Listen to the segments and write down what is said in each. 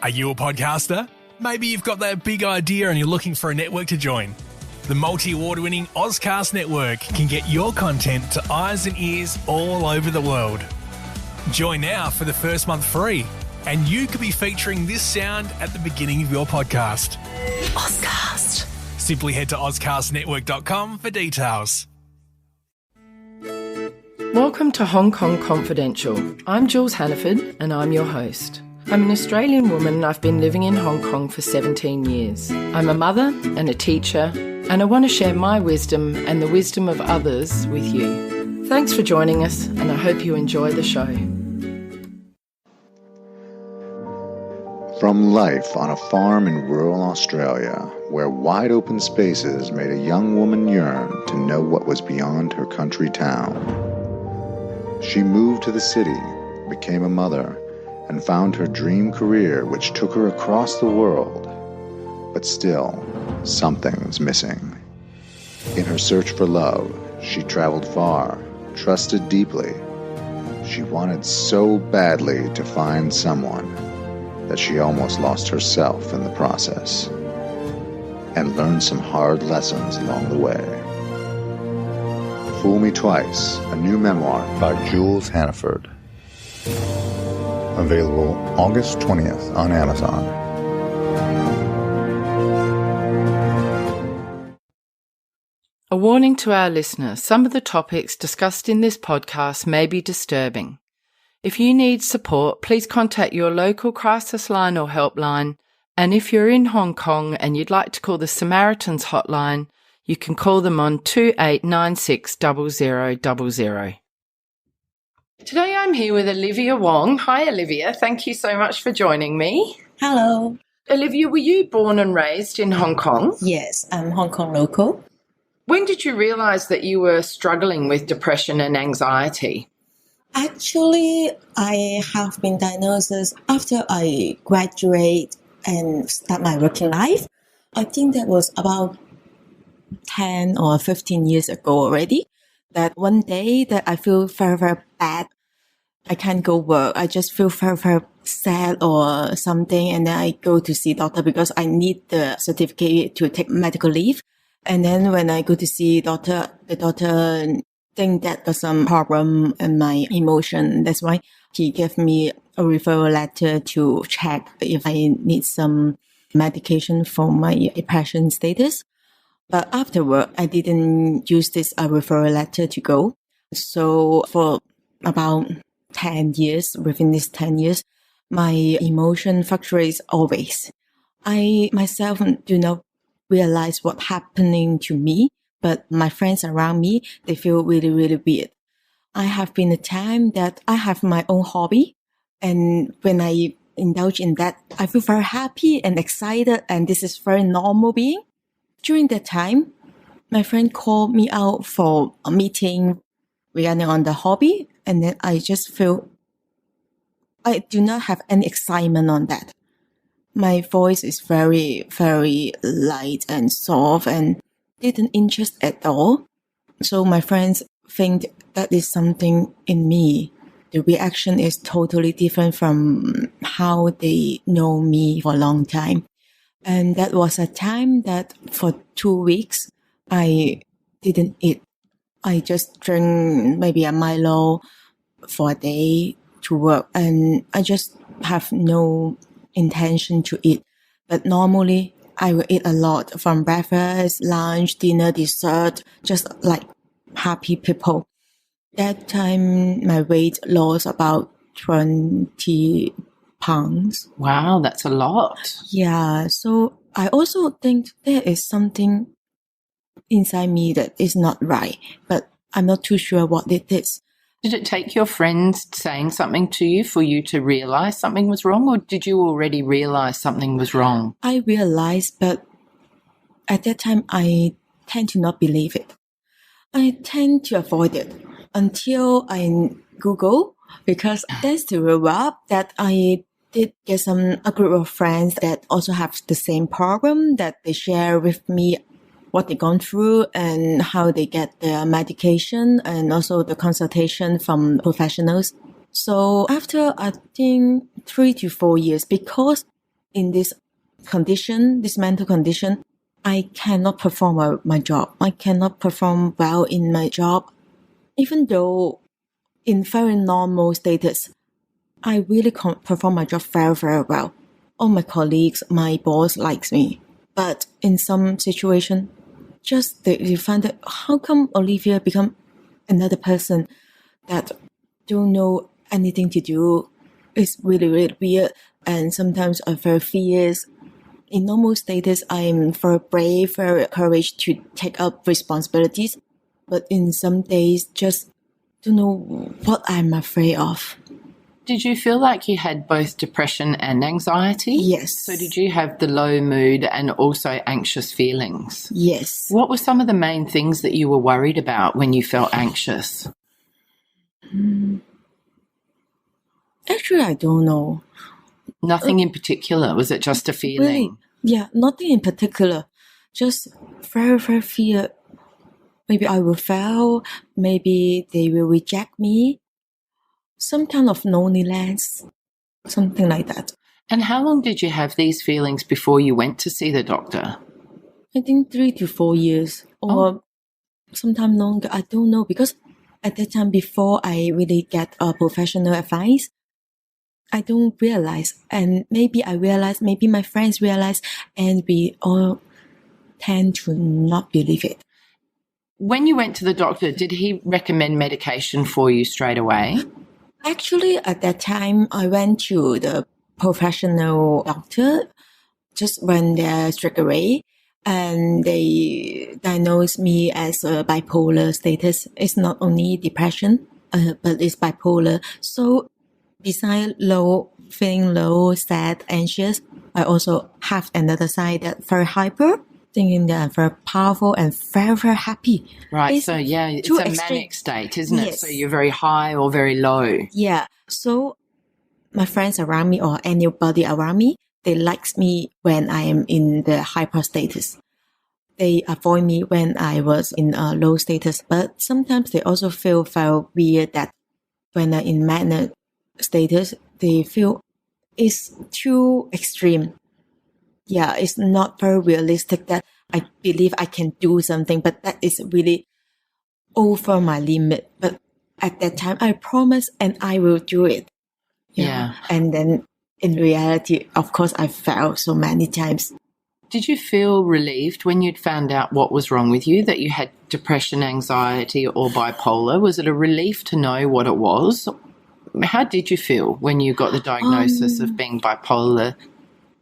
Are you a podcaster? Maybe you've got that big idea and you're looking for a network to join. The multi-award-winning Ozcast Network can get your content to eyes and ears all over the world. Join now for the first month free, and you could be featuring this sound at the beginning of your podcast. Ozcast. Simply head to ozcastnetwork.com for details. Welcome to Hong Kong Confidential. I'm Jules Hannaford and I'm your host. I'm an Australian woman and I've been living in Hong Kong for 17 years. I'm a mother and a teacher, and I want to share my wisdom and the wisdom of others with you. Thanks for joining us, and I hope you enjoy the show. From life on a farm in rural Australia, where wide open spaces made a young woman yearn to know what was beyond her country town. She moved to the city, became a mother, and found her dream career which took her across the world. But still, something was missing. In her search for love, she traveled far, trusted deeply. She wanted so badly to find someone that she almost lost herself in the process, and learned some hard lessons along the way. Fool Me Twice, a new memoir by Jules Hannaford. Available August 20th on Amazon. A warning to our listeners, some of the topics discussed in this podcast may be disturbing. If you need support, please contact your local crisis line or helpline. And if you're in Hong Kong and you'd like to call the Samaritans hotline, you can call them on 2896 0000. Today I'm here with Olivia Wong. Hi Olivia, thank you so much for joining me. Hello. Olivia, were you born and raised in Hong Kong? Yes, I'm Hong Kong local. When did you realise that you were struggling with depression and anxiety? Actually, I have been diagnosed after I graduate and start my working life. I think that was about 10 or 15 years ago already. That one day that I feel very, very bad. I can't go work. I just feel very, very sad or something. And then I go to see doctor because I need the certificate to take medical leave. And then when I go to see doctor, the doctor think that there's some problem in my emotion. That's why he gave me a referral letter to check if I need some medication for my depression status. But afterward, I didn't use this referral letter to go. So for about 10 years, within these 10 years, my emotion fluctuates always. I myself do not realize what's happening to me, but my friends around me, they feel really, really weird. I have been a time that I have my own hobby. And when I indulge in that, I feel very happy and excited. And this is very normal being. During that time, my friend called me out for a meeting regarding on the hobby. And then I just feel I do not have any excitement on that. My voice is very, very light and soft and didn't interest at all. So my friends think that is something in me. The reaction is totally different from how they know me for a long time. And that was a time that for 2 weeks, I didn't eat. I just drink maybe a Milo for a day to work. And I just have no intention to eat. But normally, I will eat a lot from breakfast, lunch, dinner, dessert, just like happy people. That time, my weight lost about 20 pounds. Wow, that's a lot. Yeah, so I also think there is something inside me that is not right, but I'm not too sure what it is. Did it take your friends saying something to you for you to realise something was wrong, or did you already realise something was wrong? I realized, but at that time, I tend to not believe it. I tend to avoid it until I Google, because there's the reward that I did get a group of friends that also have the same problem, that they share with me what they've gone through and how they get their medication and also the consultation from professionals. So after I think 3 to 4 years, because in this condition, this mental condition, I cannot perform my job. I cannot perform well in my job. Even though in very normal status, I really perform my job very, very well. All my colleagues, my boss likes me. But in some situation, just they find that how come Olivia become another person that don't know anything to do? It's really, really weird. And sometimes I'm very fierce. In normal status, I'm very brave, very courage to take up responsibilities. But in some days, just don't know what I'm afraid of. Did you feel like you had both depression and anxiety? Yes. So did you have the low mood and also anxious feelings? Yes. What were some of the main things that you were worried about when you felt anxious? Actually, I don't know. Nothing in particular? Was it just a feeling? Really, yeah, nothing in particular. Just very, very fear. Maybe I will fail. Maybe they will reject me. Some kind of loneliness, something like that. And how long did you have these feelings before you went to see the doctor? I think 3 to 4 years or sometime longer. I don't know, because at that time, before I really get a professional advice, I don't realize. And maybe I realize, maybe my friends realize, and we all tend to not believe it. When you went to the doctor, did he recommend medication for you straight away? Actually, at that time, I went to the professional doctor, just went there straight away, and they diagnosed me as a bipolar status. It's not only depression, but it's bipolar. So besides feeling low, sad, anxious, I also have another side that very hyper, thinking that I'm very powerful and very, very happy. Right, It's so yeah, it's too a extreme. manic state, isn't it? Yes. So you're very high or very low. Yeah. So my friends around me or anybody around me, they like me when I am in the hyper status. They avoid me when I was in a low status. But sometimes they also feel very weird that when I'm in manic status, they feel it's too extreme. Yeah, it's not very realistic that I believe I can do something, but that is really over my limit. But at that time, I promise and I will do it. Yeah. And then in reality, of course, I failed so many times. Did you feel relieved when you'd found out what was wrong with you, that you had depression, anxiety, or bipolar? Was it a relief to know what it was? How did you feel when you got the diagnosis of being bipolar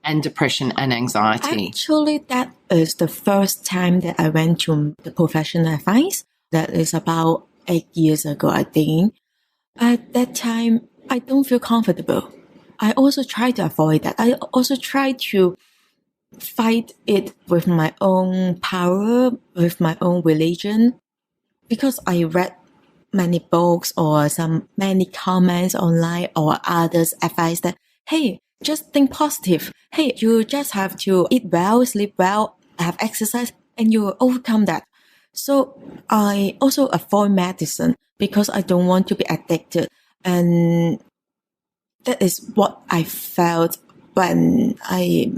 and depression and anxiety? Actually, that is the first time that I went to the professional advice. That is about 8 years ago, I think. At that time, I don't feel comfortable. I also try to avoid that. I also try to fight it with my own power, with my own religion, because I read many books or many comments online or others advice that, hey, just think positive. Hey, you just have to eat well, sleep well, have exercise, and you will overcome that. So I also avoid medicine because I don't want to be addicted. And that is what I felt when I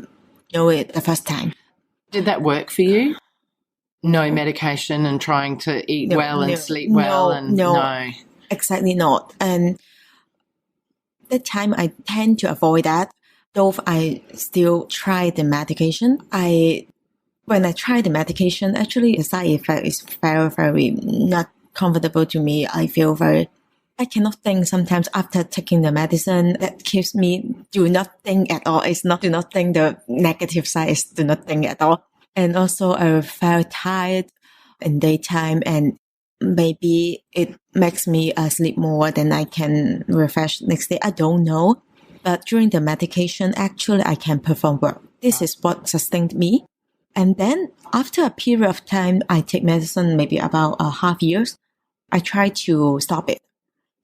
know it the first time. Did that work for you? No medication and trying to eat well and sleep well? No, exactly not. And that time I tend to avoid that. Though I still try the medication. When I try the medication, actually the side effect is very, very not comfortable to me. I cannot think sometimes after taking the medicine. That keeps me do not think at all. It's not do not think, the negative side is do not think at all. And also I felt tired in daytime, and maybe it makes me sleep more than I can refresh next day. I don't know. But during the medication, actually I can perform well. This is what sustained me. And then after a period of time, I take medicine maybe about a half years. I try to stop it.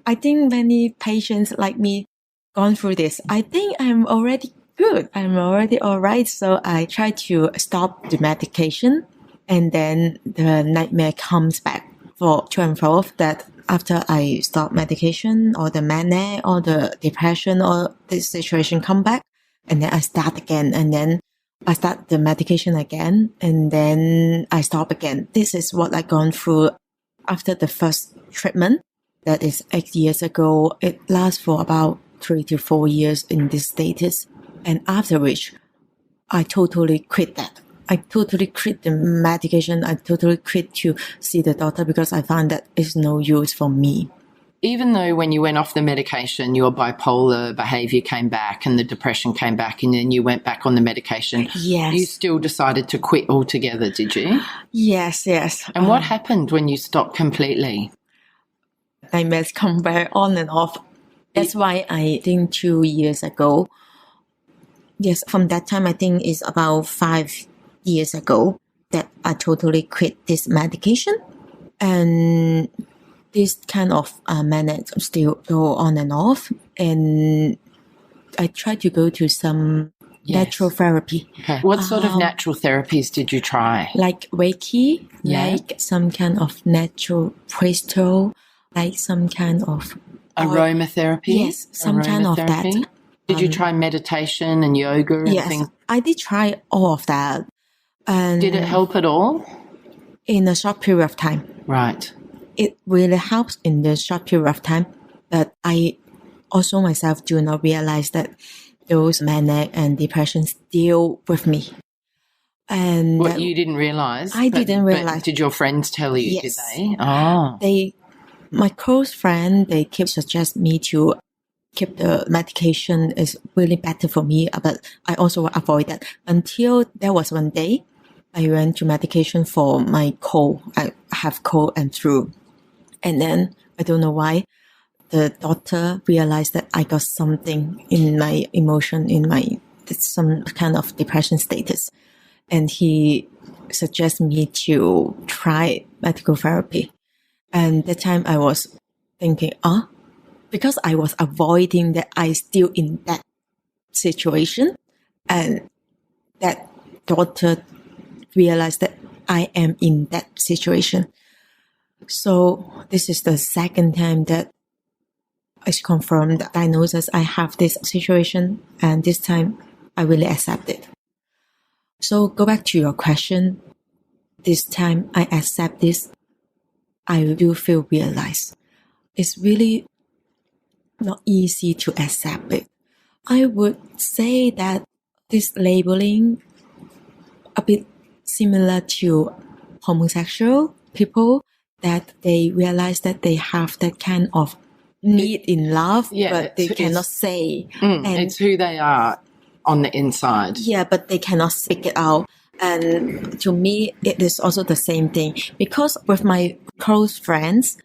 I think many patients like me gone through this. I think I'm already good. I'm already all right. So I try to stop the medication, and then the nightmare comes back for to and fro that after I stop medication or the mania or the depression or this situation come back, and then I start again, and then I start the medication again, and then I stop again. This is what I've gone through after the first treatment. That is 8 years ago. It lasts for about 3 to 4 years in this status. And after which, I totally quit that. I totally quit the medication. I totally quit to see the doctor because I found that it's no use for me. Even though when you went off the medication, your bipolar behaviour came back and the depression came back and then you went back on the medication, Yes. you still decided to quit altogether, did you? Yes. And what happened when you stopped completely? Nightmares come back on and off. That's why I think 2 years ago, yes, from that time, I think it's about 5 years ago that I totally quit this medication. And this kind of manic still go on and off. And I tried to go to some natural therapy. Okay. What sort of natural therapies did you try? Like Reiki, like some kind of natural crystal, like some kind of aromatherapy? Yes, some kind of that. Did you try meditation and yoga and things? Yes, I did try all of that. And did it help at all? In a short period of time. Right. It really helps in the short period of time, but I also myself do not realize that those manic and depression still with me. And what you didn't realize? I didn't realize. But did your friends tell you? Yes. Did they? My close friend, they keep suggest me to keep the medication is really better for me, but I also avoid that until there was one day I went to medication for my cold. I have cold and flu. And then I don't know why the doctor realized that I got something in my emotion, in my some kind of depression status. And he suggested me to try medical therapy. And that time I was thinking, because I was avoiding that I still in that situation. And that doctor realized that I am in that situation. So this is the second time that it's confirmed the diagnosis. I have this situation, and this time I really accept it. So go back to your question. This time I accept this. I do feel realized. It's really not easy to accept it. I would say that this labeling a bit similar to homosexual people, that they realize that they have that kind of need in love, but they cannot say. And it's who they are on the inside. Yeah, but they cannot speak it out. And to me, it is also the same thing. Because with my close friends,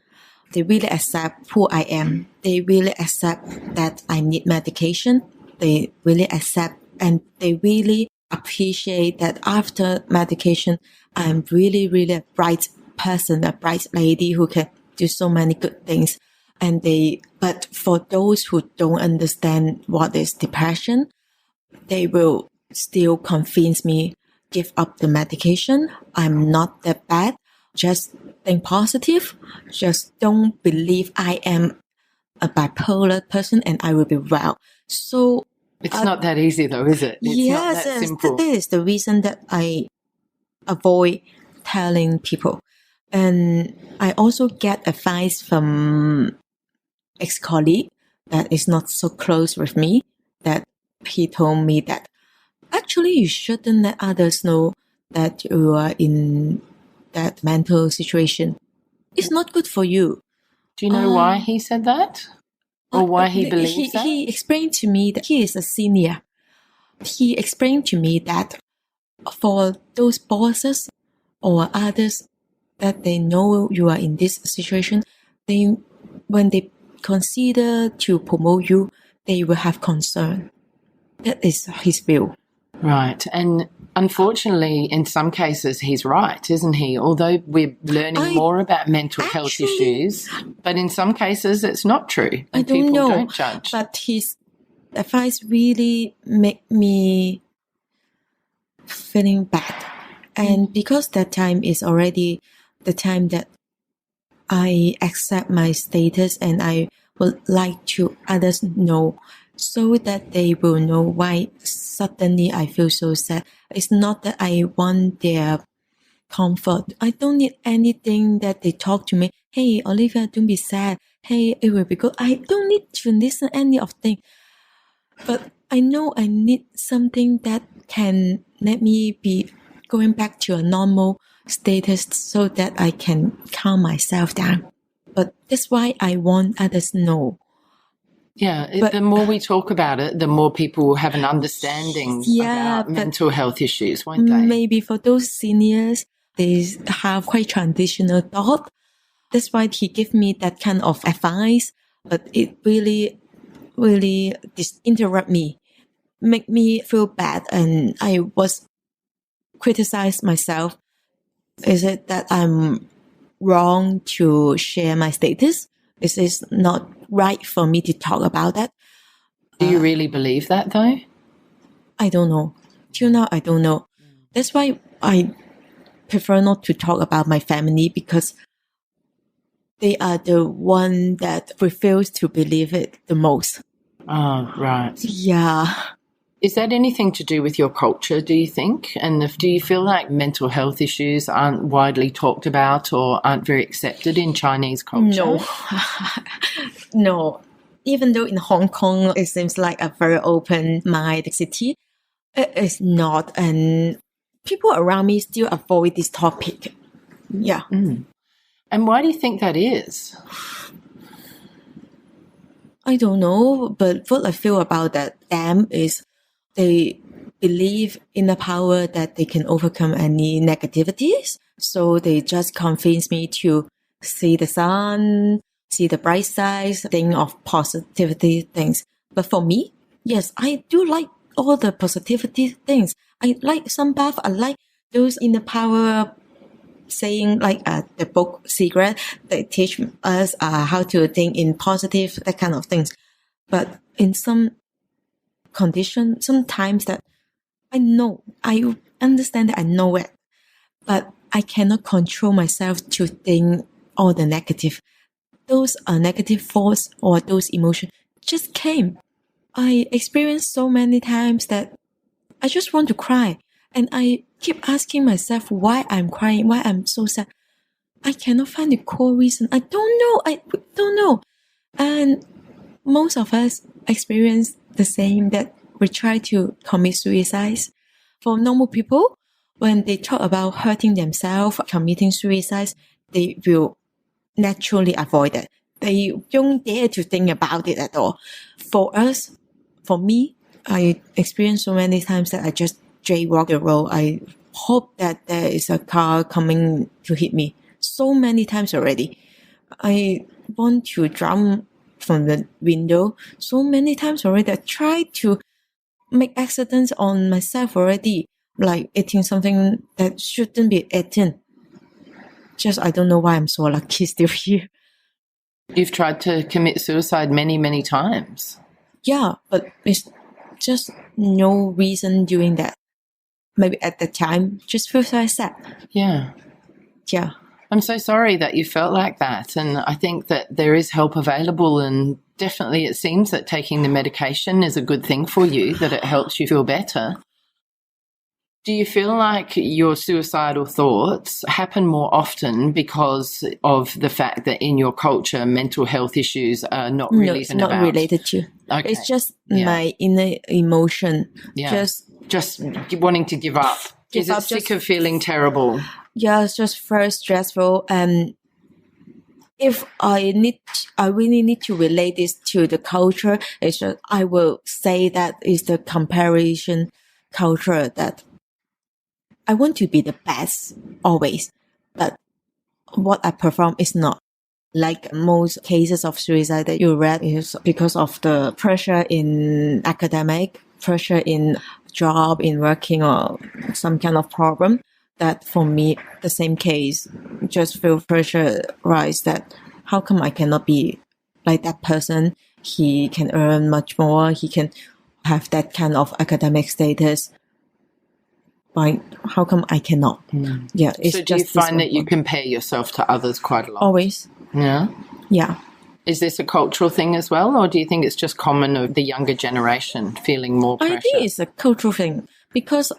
they really accept who I am. They really accept that I need medication. They really accept and they really appreciate that after medication, I'm really, really a bright person, a bright lady who can do so many good things. But for those who don't understand what is depression, they will still convince me, give up the medication. I'm not that bad. Just think positive. Just don't believe I am a bipolar person and I will be well. So it's not that easy though, is it? It's not that simple. That is the reason that I avoid telling people. And I also get advice from ex-colleague that is not so close with me, that he told me that actually you shouldn't let others know that you are in that mental situation. It's not good for you. Do you know why he said that? Or why he believes that? He explained to me that he is a senior. He explained to me that for those bosses or others that they know you are in this situation, when they consider to promote you, they will have concern. That is his view. Right. And unfortunately, in some cases, he's right, isn't he? Although we're learning more about mental health issues, but in some cases, it's not true. And people don't judge. But his advice really make me feeling bad. And because that time is already the time that I accept my status and I would like to others know so that they will know why suddenly I feel so sad. It's not that I want their comfort. I don't need anything that they talk to me. Hey, Olivia, don't be sad. Hey, it will be good. I don't need to listen any of things. But I know I need something that can let me be going back to a normal status so that I can calm myself down. But that's why I want others to know. Yeah, But- the more we talk about it, the more people will have an understanding Yeah, about but mental health issues, won't they? maybe for those seniors, they have quite traditional thought. That's why he gave me that kind of advice. But it really interrupt me, make me feel bad, and I was criticize myself. Is it that I'm wrong to share my status? Is this not right for me to talk about that? Do you really believe that, though? I don't know. Till now, I don't know. That's why I prefer not to talk about my family, because they are the one that refuse to believe it the most. Oh, right. Yeah. Is that anything to do with your culture, do you think? And do you feel like mental health issues aren't widely talked about or aren't very accepted in Chinese culture? No. No. Even though in Hong Kong it seems like a very open-minded city, it is not. And people around me still avoid this topic. Yeah. And why do you think that is? I don't know, but what I feel about them is they believe in the power that they can overcome any negativities. So they just convince me to see the sun, see the bright side, think of positivity things. But for me, yes, I do like all the positivity things. I like some bath. I like those in the power saying, like the book Secret, they teach us how to think in positive, that kind of things. But in some condition, sometimes that I understand that I know it, but I cannot control myself to think all the negative. Those negative thoughts or those emotions just came. I experienced so many times that I just want to cry. And I keep asking myself why I'm crying, why I'm so sad. I cannot find the core reason. I don't know. And most of us experience the same, that we try to commit suicide. For normal people, when they talk about hurting themselves, committing suicide, they will naturally avoid it. They don't dare to think about it at all. For us, for me, I experienced so many times that I just jaywalk the road. I hope that there is a car coming to hit me. So many times already. I want to jump from the window so many times already. I try to make accidents on myself already, like eating something that shouldn't be eaten. Just I don't know why I'm so lucky still here. You've tried to commit suicide many, many times. Yeah, but it's just no reason doing that. Maybe at the time, just feel so sad. Yeah. Yeah. I'm so sorry that you felt like that. And I think that there is help available, and definitely it seems that taking the medication is a good thing for you, that it helps you feel better. Do you feel like your suicidal thoughts happen more often because of the fact that in your culture mental health issues are not really No, it's not related to. Okay. It's just my inner emotion. Yeah. Just wanting to give up. Is it sick of feeling terrible? Yeah, it's just very stressful. And if I really need to relate this to the culture, it's just, I will say that is the comparison culture, that I want to be the best always, but what I perform is not. Like most cases of suicide that you read is because of the pressure in academic, pressure in job, in working, or some kind of problem. That for me, the same case, just feel pressurized that how come I cannot be like that person? He can earn much more. He can have that kind of academic status. Like, how come I cannot? Yeah. It's So do you just find that you compare yourself to others quite a lot? always? Yeah. Yeah. Is this a cultural thing as well, or do you think it's just common of the younger generation feeling more pressure? I think it's a cultural thing because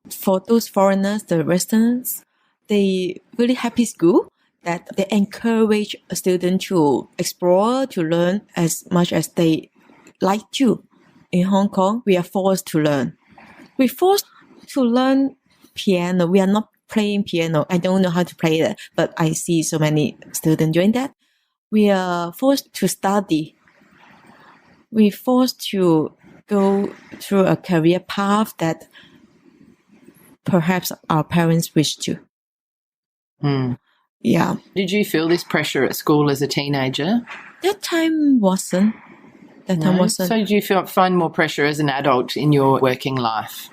for those foreigners, the Westerners, they really happy school that they encourage a student to explore, to learn as much as they like to. In Hong Kong, we are forced to learn. We're forced to learn piano. We are not playing piano. I don't know how to play that, but I see so many students doing that. We are forced to study. We're forced to go through a career path that perhaps our parents wish to. Yeah. Did you feel this pressure at school as a teenager? That time wasn't. So did you find more pressure as an adult in your working life?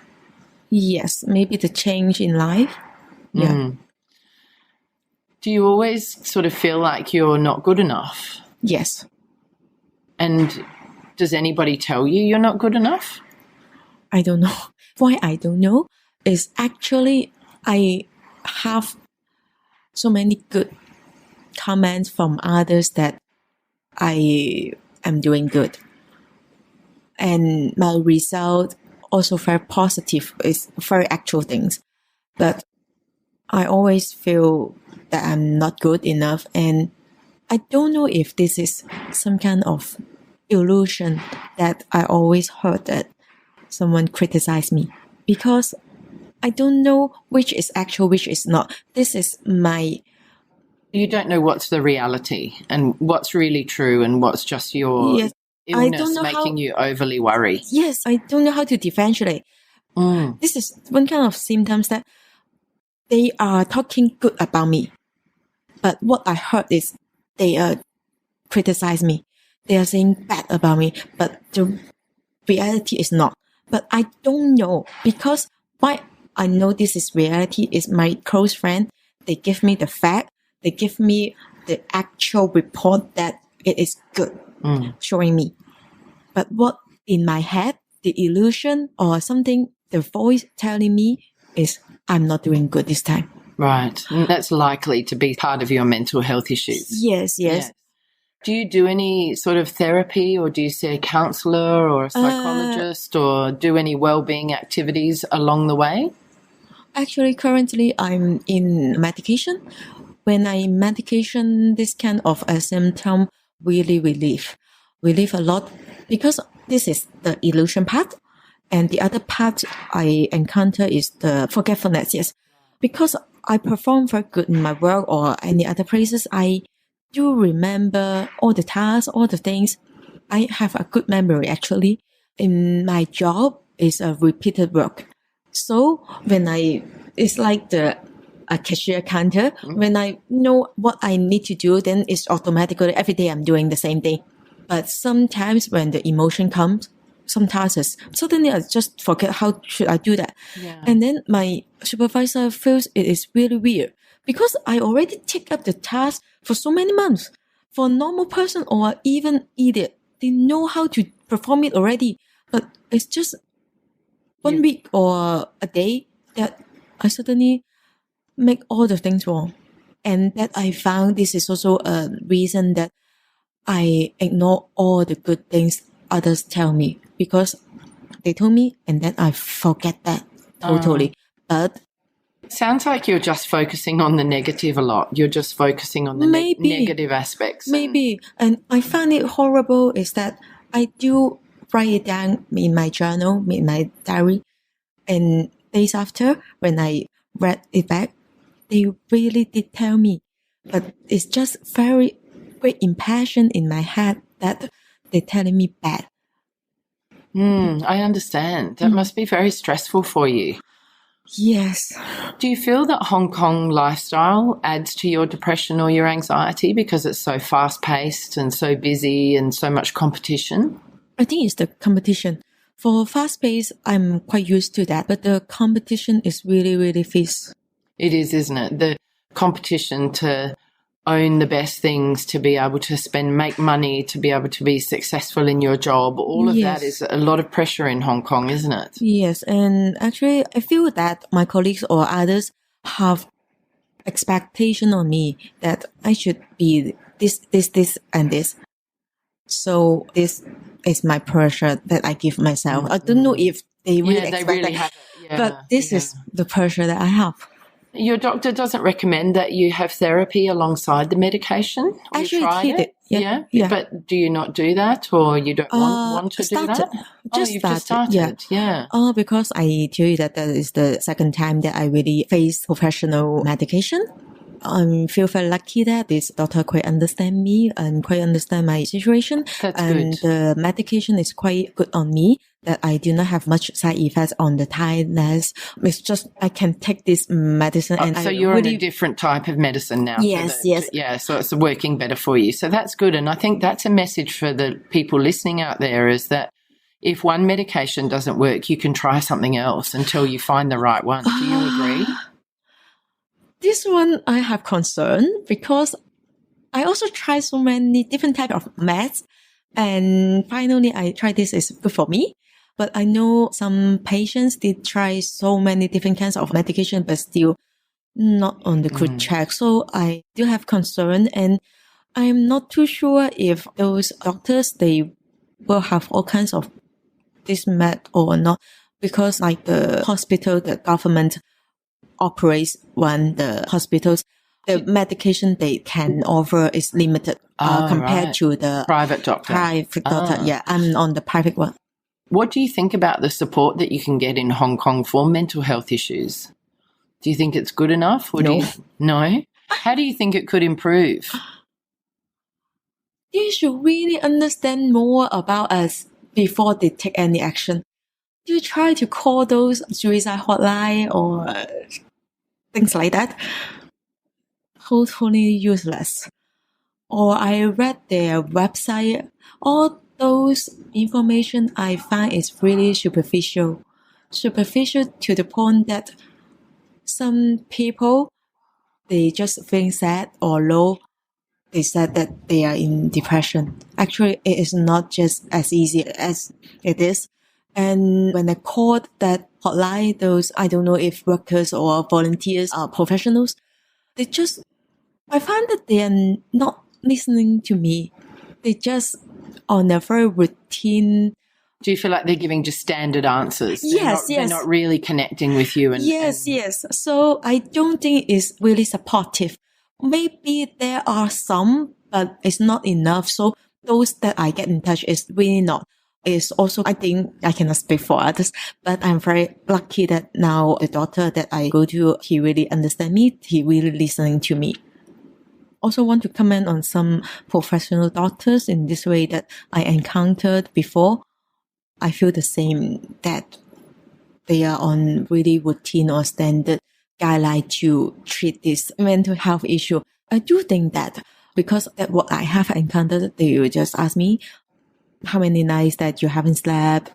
Yes, maybe the change in life. Yeah. Do you always sort of feel like you're not good enough? Yes. And does anybody tell you you're not good enough? I don't know. Why I don't know is actually I have so many good comments from others that I am doing good. And my result also very positive. It's very actual things. But I always feel that I'm not good enough. And I don't know if this is some kind of illusion that I always heard that someone criticize me. Because I don't know which is actual, which is not. This is my... You don't know what's the reality and what's really true and what's just your illness making you overly worry. Yes, I don't know how to differentiate. This is one kind of symptoms that they are talking good about me. But what I heard is they criticize me. They are saying bad about me. But the reality is not. But I don't know because why I know this is reality is my close friend. They give me the fact. They give me the actual report that it is good, showing me. But what in my head, the illusion or something, the voice telling me is I'm not doing good this time. Right. That's likely to be part of your mental health issues. Yes. Do you do any sort of therapy or do you see a counsellor or a psychologist or do any well-being activities along the way? Actually, currently I'm in medication. When I'm medication, this kind of a symptom really relief a lot because this is the illusion part. And the other part I encounter is the forgetfulness. Yes, because I perform very good in my work or any other places, I do remember all the tasks, all the things. I have a good memory actually. In my job, it's a repeated work. So when it's like a cashier counter. When I know what I need to do, then it's automatically every day I'm doing the same thing. But sometimes when the emotion comes, some tasks, suddenly I just forget how should I do that. Yeah. And then my supervisor feels it is really weird because I already take up the task for so many months. For a normal person or even idiot, they know how to perform it already. But it's just 1 week or a day that I suddenly make all the things wrong. And that I found this is also a reason that I ignore all the good things others tell me because they told me and then I forget that totally. But sounds like you're just focusing on the negative a lot. You're just focusing on the negative aspects. Maybe. And I find it horrible is that I do write it down in my journal, in my diary. And days after, when I read it back, they really did tell me. But it's just very great impression in my head that they're telling me bad. I understand. That must be very stressful for you. Yes. Do you feel that Hong Kong lifestyle adds to your depression or your anxiety because it's so fast-paced and so busy and so much competition? I think it's the competition. For fast-paced, I'm quite used to that, but the competition is really, really fierce. It is, isn't it? The competition to own the best things, to be able to make money, to be able to be successful in your job. All of that is a lot of pressure in Hong Kong, isn't it? Yes, and actually I feel that my colleagues or others have expectation on me that I should be this, and this. So this is my pressure that I give myself. I don't know if they really they expect really that, have it. Yeah, but this is the pressure that I have. Your doctor doesn't recommend that you have therapy alongside the medication? Or Actually, you tried he did. Yeah. Yeah. But do you not do that, or you don't want to do that? Just Just started. Yeah. Oh, because I tell you that is the second time that I really face professional medication. I feel very lucky that this doctor quite understand me and quite understand my situation. That's and good. The medication is quite good on me, that I do not have much side effects on the tiredness. It's just I can take this medicine and So I you're really, on a different type of medicine now. Yes. Yeah, so it's working better for you. So that's good. And I think that's a message for the people listening out there, is that if one medication doesn't work, you can try something else until you find the right one. Do you agree? This one I have concern because I also try so many different type of meds, and finally I try this is good for me. But I know some patients did try so many different kinds of medication, but still not on the good track. So I do have concern, and I'm not too sure if those doctors, they will have all kinds of this med or not, because like the hospital, the government operates when the hospitals, the medication they can offer is limited compared to the private doctor. Yeah, I'm on the private one. What do you think about the support that you can get in Hong Kong for mental health issues? Do you think it's good enough? Or No. No? How do you think it could improve? They should really understand more about us before they take any action. You try to call those suicide hotline or things like that. Totally useless. Or I read their website. All those information I find is really superficial. Superficial to the point that some people, they just feel sad or low. They said that they are in depression. Actually, it is not just as easy as it is. And when I called that hotline, those, I don't know if workers or volunteers are professionals, I found that they are not listening to me. They just on a very routine. Do you feel like they're giving just standard answers? Yes. They're not really connecting with you. Yes. So I don't think it's really supportive. Maybe there are some, but it's not enough. So those that I get in touch is really not. It's also, I think I cannot speak for others, but I'm very lucky that now the doctor that I go to, he really understands me. He really listening to me. Also want to comment on some professional doctors in this way that I encountered before. I feel the same, that they are on really routine or standard guideline to treat this mental health issue. I do think that because that what I have encountered, they will just ask me, how many nights that you haven't slept?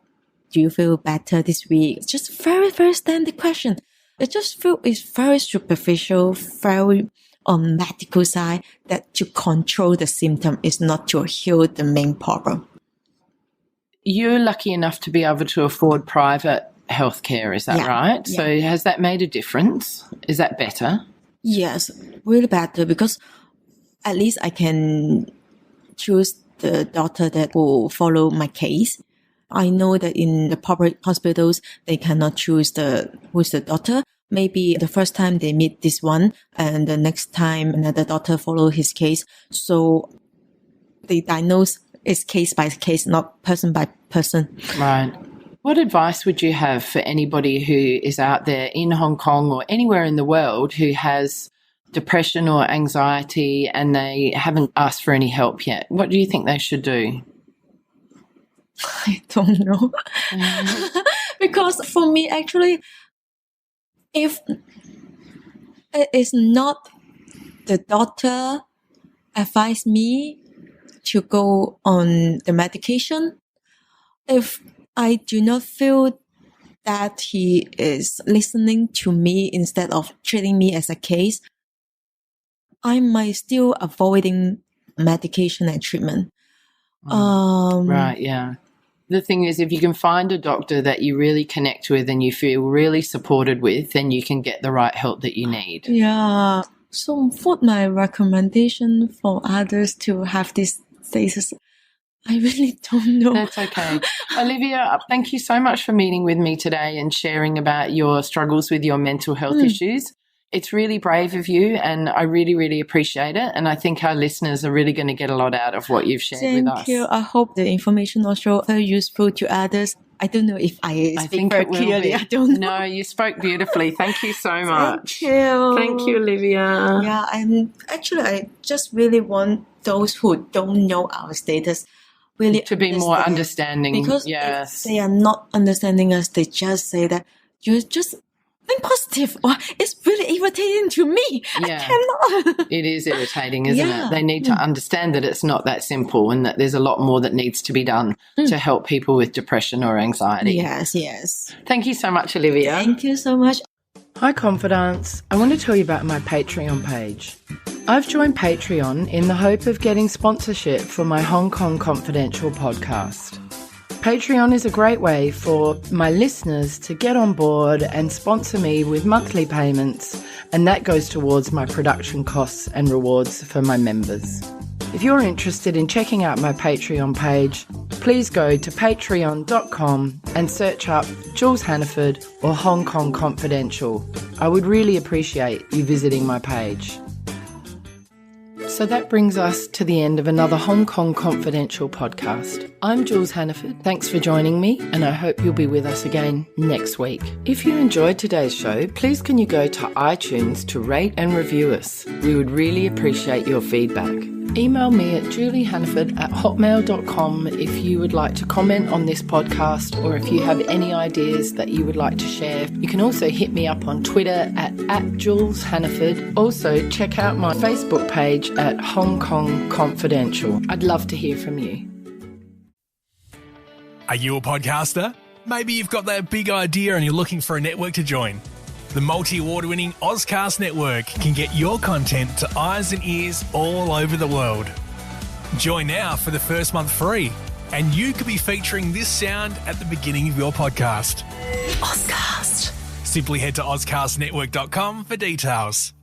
Do you feel better this week? It's just very, very standard question. I just feel it's very superficial, very on medical side, that to control the symptom is not to heal the main problem. You're lucky enough to be able to afford private healthcare, is that right? Yeah. So has that made a difference? Is that better? Yes, really better, because at least I can choose the doctor that will follow my case. I know that in the public hospitals, they cannot choose who's the doctor. Maybe the first time they meet this one, and the next time another doctor follow his case. So they diagnose is case by case, not person by person. Right. What advice would you have for anybody who is out there in Hong Kong or anywhere in the world who has depression or anxiety and they haven't asked for any help yet? What do you think they should do? I don't know. Because for me, actually, if it is not the doctor advise me to go on the medication, if I do not feel that he is listening to me instead of treating me as a case, I might still avoiding medication and treatment. Right, yeah. The thing is, if you can find a doctor that you really connect with and you feel really supported with, then you can get the right help that you need. Yeah. So what my recommendation for others to have this status? I really don't know. That's okay. Olivia, thank you so much for meeting with me today and sharing about your struggles with your mental health issues. It's really brave of you, and I really, really appreciate it. And I think our listeners are really going to get a lot out of what you've shared with us. Thank you. I hope the information also very useful to others. I don't know if I speak very clearly. I don't know. No, you spoke beautifully. Thank you so much. Thank you. Thank you, Olivia. Yeah, and actually, I just really want those who don't know our status really to be more understanding. Because if they are not understanding us, they just say that you're just think positive. Or it's really irritating to me. Yeah. I cannot. It is irritating, isn't it? They need to understand that it's not that simple and that there's a lot more that needs to be done to help people with depression or anxiety. Yes. Thank you so much, Olivia. Thank you so much. Hi, Confidants. I want to tell you about my Patreon page. I've joined Patreon in the hope of getting sponsorship for my Hong Kong Confidential podcast. Patreon is a great way for my listeners to get on board and sponsor me with monthly payments, and that goes towards my production costs and rewards for my members. If you're interested in checking out my Patreon page, please go to patreon.com and search up Jules Hannaford or Hong Kong Confidential. I would really appreciate you visiting my page. So that brings us to the end of another Hong Kong Confidential podcast. I'm Jules Hannaford. Thanks for joining me, and I hope you'll be with us again next week. If you enjoyed today's show, please can you go to iTunes to rate and review us? We would really appreciate your feedback. Email me at juliehannaford@hotmail.com if you would like to comment on this podcast or if you have any ideas that you would like to share. You can also hit me up on Twitter at Jules Hannaford. Also, check out my Facebook page at Hong Kong Confidential. I'd love to hear from you. Are you a podcaster? Maybe you've got that big idea and you're looking for a network to join. The multi-award-winning Ozcast Network can get your content to eyes and ears all over the world. Join now for the first month free, and you could be featuring this sound at the beginning of your podcast. Ozcast. Simply head to ozcastnetwork.com for details.